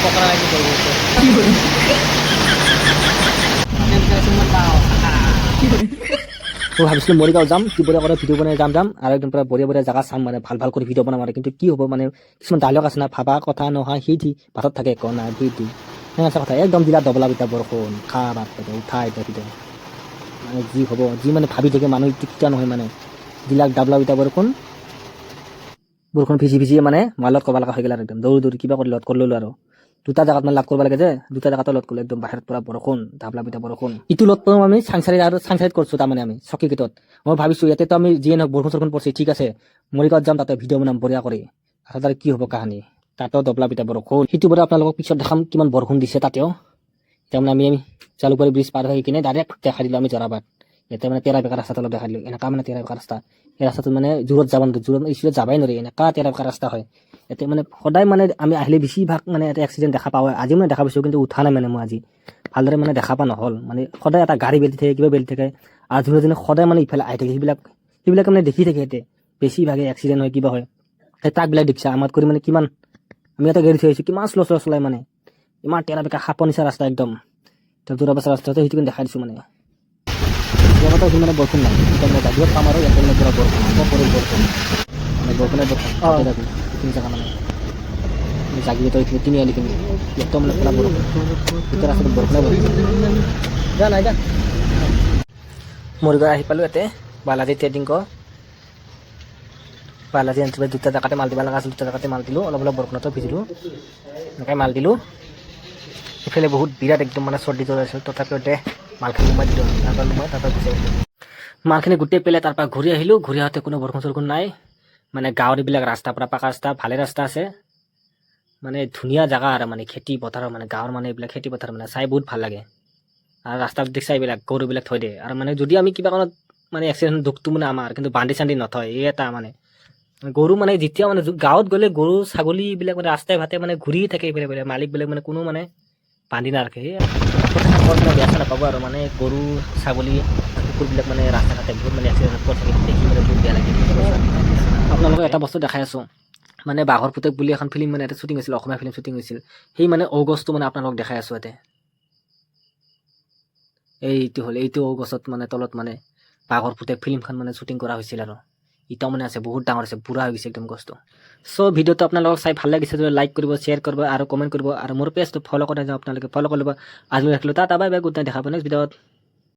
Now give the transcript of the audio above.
পকৰা লাগি গ'ল মই ভাবিছিলোঁ মৰিগাঁও যাম দুপৰীয়া কৰে ভিডিঅ' বনাই যাম আৰু একদম পুৰা বঢ়িয়া বঢ়িয়া জাগা চাম মানে ভাল কৰি ভিডিঅ' বনাম আৰু কিন্তু কি হ'ব মানে কিছুমান ডায়লগ আছে না ভাবা কথা নহয় সিঠি ভাতত থাকে একো নাই সিঠি সেনেকুৱা কথা একদম দিলা দবলা বিটা বৰষুণ খা ভাত উঠা এতিয়া ভিডিঅ' মানে যি হ'ব যি মানে ভাবি থাকে মানুহ কেতিয়া নহয় মানে দিলাক ডাবলা বিটা বৰষুণ ভিজি মানে মালত ক'ব লগা হৈ গ'ল আৰু একদম দৌৰি কিবা কৰি লত কৰি ল'লো আৰু দুটা জাগাত মানে লাভ কৰিব লাগে যে দুটা জাগাতো লত কৰিলো একদম বাহিৰত পুৰা বৰষুণ ডাবলা বিটা বৰষুণ ইটো লত কৰোঁ আমি চাংচাৰিত কৰিছোঁ তাৰমানে আমি চকী গেটত মই ভাবিছোঁ ইয়াতেতো আমি যিয়ে নহওক বৰষুণ পৰিছে ঠিক আছে মৰিগাঁৱত যাম তাতে ভিডিঅ' বনাম বঢ়িয়া কৰি তাৰপিছত আৰু কি হ'ব কাহানী তাতেও দবলা বিটা বৰষুণ সিটো বাৰু আপোনালোকক পিছত দেখাম কিমান বৰষুণ দিছে তাতেও তাৰমানে আমি জালুকবাৰী ব্ৰিজ পাৰ হৈ কিনে ডাইৰেক্ট দেখাই দিলোঁ আমি জৰাবাদ ইয়াতে মানে তেৰা বেকা ৰাস্তাটো অলপ দেখাই দিলোঁ এনেকুৱা মানে তেৰা বেকা ৰাস্তা এই ৰাস্তাটো মানে জোৰত যাব নোৱাৰি জোৰত স্পীডত যাবই নোৱাৰি এনেকুৱা তেৰা বেকা ৰাস্তা হয় ইয়াতে মানে সদায় মানে আমি আহিলে বেছিভাগ মানে এটা এক্সিডেণ্ট দেখা পাওঁ আজি মানে দেখা পাইছোঁ কিন্তু উঠা নাই মানে মই আজি ভালদৰে মানে দেখা পোৱা নহ'ল মানে সদায় এটা গাড়ী বেলি থাকে কিবা বেলি থাকে আৰু যোনে সদায় মানে ইফালে আহি থাকে সেইবিলাক মানে দেখি থাকে ইয়াতে বেছিভাগে এক্সিডেণ্ট হয় কিবা হয় সেই ট্ৰাকবিলাক দেখিছে আমাত কৰি মানে কিমান আমি এটা গাড়ী থৈ আহিছোঁ কিমান শ্ল' চলাই মানে ইমান তেৰা বেকা সাপৰ নিচিনা ৰাস্তা একদম যোৰা বাছা ৰাস্তাটো সেইটো কিন্তু দেখাই দিছোঁ মানে যোৱাবাৰতো সি মানে বৰষুণ নাই এতিয়া মানে জাগিব পাম আৰু ইয়াতে মানে পুৰা বৰষুণ পৰিল বৰষুণ মানে বৰষুণে যাবি এইখিনি জেগা মানে জাগিব তই এইখিনি তিনিআলি কিনি ইয়াতো মানে পুৰা বৰষুণ গোটেই ৰাস্তাটো বৰষুণে যা নাই যা মৰিগাঁও আহি পালোঁ ইয়াতে বালাজী ট্ৰেডিং বালাজী আনিছিলোঁ দুটা জেগাতে মাল দিব লগা আছিল দুটা জেগাতে মাল দিলোঁ অলপ বৰষুণতো ভিজিলোঁ এনেকৈ মাল দিলোঁ ইফালে বহুত বিৰাট একদম মানে চৰ্দি জ্বৰ আছিল তথাপিও মালখিনি সোমাই দিলোঁ তাৰপৰা গুচি আহিলোঁ মালখিনি গোটেই পেলাই তাৰপৰা ঘূৰি আহিলোঁ ঘূৰি আহোঁতে কোনো বৰষুণ চৰষুণ নাই মানে গাঁৱৰ এইবিলাক ৰাস্তা পৰা পাকা ৰাস্তা ভালে ৰাস্তা আছে মানে ধুনীয়া জেগা আৰু মানে খেতি পথাৰৰ মানে গাঁৱৰ মানে এইবিলাক খেতি পথাৰ মানে চাই বহুত ভাল লাগে আৰু ৰাস্তাত দেখিছা এইবিলাক গৰুবিলাক থৈ দিয়ে আৰু মানে যদি আমি কিবা কাৰণত মানে এক্সিডেণ্ট দুখটো মানে আমাৰ কিন্তু বান্ধি চান্ধি নথয় এই এটা মানে গৰু মানে যেতিয়া মানে গাঁৱত গ'লে গৰু ছাগলী এইবিলাক মানে ৰাস্তাই ভাতে মানে ঘূৰি থাকে এইবিলাক মালিকবিলাক মানে কোনো মানে বান্ধি নাৰাখে বেয়া চেয়া নাপাব আৰু মানে গৰু ছাগলী কুকুৰবিলাক মানে ৰাস্তা ঘাটে বহুত মানে এক্সিডেণ্ট কৰি থাকে দেখি মানে বহুত বেয়া লাগে আপোনালোকক এটা বস্তু দেখাই আছোঁ মানে বাঘৰ পুতেক বুলি এখন ফিল্ম মানে এটা শ্বুটিং হৈছিল অসমীয়া ফিল্ম শ্বুটিং হৈছিল সেই মানে অগষ্টটো মানে আপোনালোকক দেখাই আছোঁ ইয়াতে এইটো অগষ্টত মানে তলত মানে বাঘৰ পুতেক ফিল্মখন মানে শ্বুটিং কৰা হৈছিল আৰু ইটাও মানে আছে বহুত ডাঙৰ আছে বুঢ়া হৈ গৈছে একদম গছটো চ' ভিডিঅ'টো আপোনালোকক চাই ভাল লাগিছে যদি লাইক কৰিব শ্বেয়াৰ কৰিব আৰু কমেণ্ট কৰিব আৰু মোৰ পেজটো ফ'ল' কৰি যাওঁ আপোনালোকে ফ'ল' কৰি ল'ব আজিলৈ ৰাখিলোঁ তাত বাই বাই গুড নাইট দেখা পাব নেক্সট ভিডিঅ'ত